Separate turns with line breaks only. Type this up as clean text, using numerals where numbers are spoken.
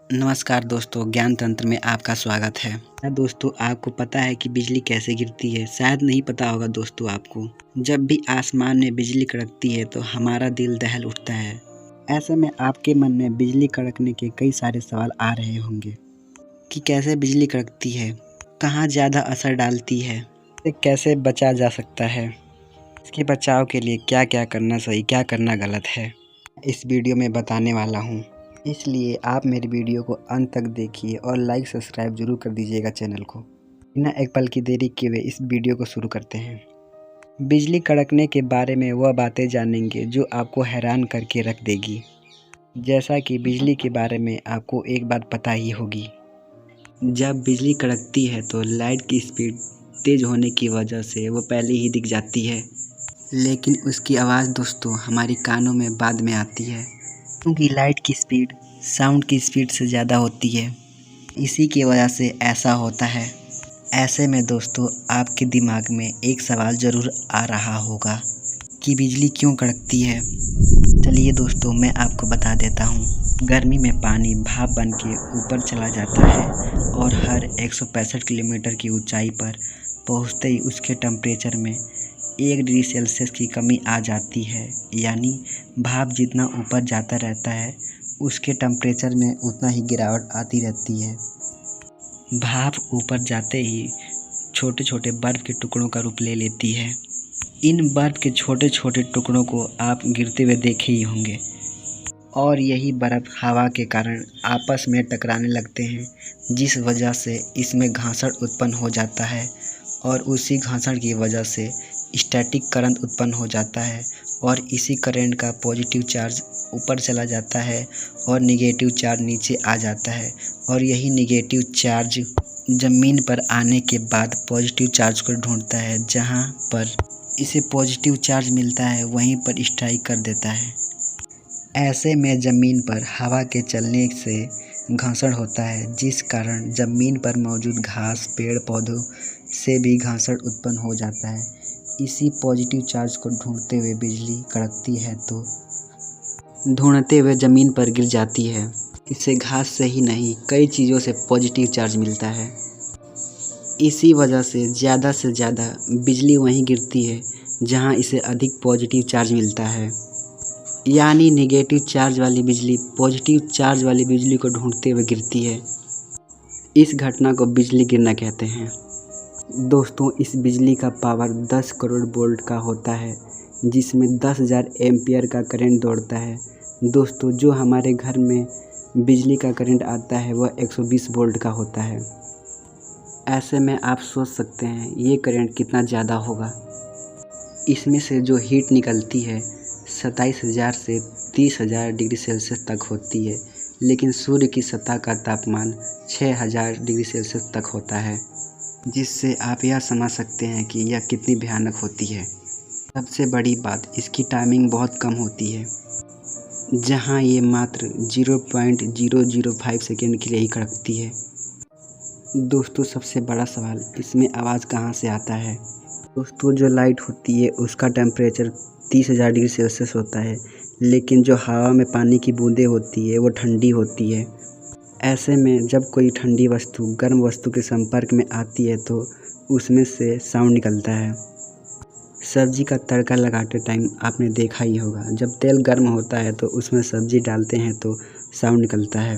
नमस्कार दोस्तों, ज्ञान तंत्र में आपका स्वागत है। क्या दोस्तों आपको पता है कि बिजली कैसे गिरती है? शायद नहीं पता होगा दोस्तों आपको। जब भी आसमान में बिजली कड़कती है तो हमारा दिल दहल उठता है। ऐसे में आपके मन में बिजली कड़कने के कई सारे सवाल आ रहे होंगे कि कैसे बिजली कड़कती है, कहाँ ज़्यादा असर डालती है, इसे कैसे बचा जा सकता है, इसके बचाव के लिए क्या क्या करना सही, क्या करना गलत है, इस वीडियो में बताने वाला हूँ। इसलिए आप मेरी वीडियो को अंत तक देखिए और लाइक सब्सक्राइब जरूर कर दीजिएगा चैनल को। बिना एक पल की देरी किए हुए इस वीडियो को शुरू करते हैं। बिजली कड़कने के बारे में वह बातें जानेंगे जो आपको हैरान करके रख देगी। जैसा कि बिजली के बारे में आपको एक बात पता ही होगी, जब बिजली कड़कती है तो लाइट की स्पीड तेज होने की वजह से वो पहले ही दिख जाती है, लेकिन उसकी आवाज़ दोस्तों हमारी कानों में बाद में आती है, क्योंकि लाइट की स्पीड साउंड की स्पीड से ज़्यादा होती है। इसी की वजह से ऐसा होता है। ऐसे में दोस्तों आपके दिमाग में एक सवाल ज़रूर आ रहा होगा कि बिजली क्यों कड़कती है। चलिए दोस्तों मैं आपको बता देता हूँ। गर्मी में पानी भाप बन के ऊपर चला जाता है और हर 165 किलोमीटर की ऊंचाई पर पहुँचते ही उसके टेम्परेचर में 1 डिग्री सेल्सियस की कमी आ जाती है। यानी भाप जितना ऊपर जाता रहता है उसके टेम्परेचर में उतना ही गिरावट आती रहती है। भाप ऊपर जाते ही छोटे छोटे बर्फ़ के टुकड़ों का रूप ले लेती है। इन बर्फ़ के छोटे छोटे टुकड़ों को आप गिरते हुए देखे ही होंगे और यही बर्फ़ हवा के कारण आपस में टकराने लगते हैं, जिस वजह से इसमें घर्षण उत्पन्न हो जाता है और उसी घर्षण की वजह से स्टैटिक करंट उत्पन्न हो जाता है और इसी करंट का पॉजिटिव चार्ज ऊपर चला जाता है और नेगेटिव चार्ज नीचे आ जाता है और यही नेगेटिव चार्ज ज़मीन पर आने के बाद पॉजिटिव चार्ज को ढूंढता है। जहां पर इसे पॉजिटिव चार्ज मिलता है वहीं पर स्ट्राइक कर देता है। ऐसे में ज़मीन पर हवा के चलने से घर्षण होता है, जिस कारण ज़मीन पर मौजूद घास पेड़ पौधों से भी घर्षण उत्पन्न हो जाता है। इसी पॉजिटिव चार्ज को ढूंढते हुए बिजली कड़कती है तो ढूंढते हुए ज़मीन पर गिर जाती है। इसे घास से ही नहीं कई चीज़ों से पॉजिटिव चार्ज मिलता है। इसी वजह से ज़्यादा बिजली वहीं गिरती है जहां इसे अधिक पॉजिटिव चार्ज मिलता है। यानी नेगेटिव चार्ज वाली बिजली पॉजिटिव चार्ज वाली बिजली को ढूंढते हुए गिरती है। इस घटना को बिजली गिरना कहते हैं। दोस्तों इस बिजली का पावर 10 करोड़ वोल्ट का होता है, जिसमें 10,000 एम्पियर का करंट दौड़ता है। दोस्तों जो हमारे घर में बिजली का करंट आता है वह 120 वोल्ट का होता है। ऐसे में आप सोच सकते हैं ये करंट कितना ज़्यादा होगा। इसमें से जो हीट निकलती है 27,000 से 30,000 डिग्री सेल्सियस तक होती है, लेकिन सूर्य की सतह का तापमान 6,000 डिग्री सेल्सियस तक होता है, जिससे आप यह समझ सकते हैं कि यह कितनी भयानक होती है। सबसे बड़ी बात इसकी टाइमिंग बहुत कम होती है, जहां ये मात्र 0.005 सेकेंड के लिए ही कड़कती है। दोस्तों सबसे बड़ा सवाल इसमें आवाज़ कहां से आता है। दोस्तों जो लाइट होती है उसका टेम्परेचर 30,000 डिग्री सेल्सियस होता है, लेकिन जो हवा में पानी की बूंदें होती है वो ठंडी होती है। ऐसे में जब कोई ठंडी वस्तु गर्म वस्तु के संपर्क में आती है तो उसमें से साउंड निकलता है। सब्जी का तड़का लगाते टाइम आपने देखा ही होगा, जब तेल गर्म होता है तो उसमें सब्जी डालते हैं तो साउंड निकलता है।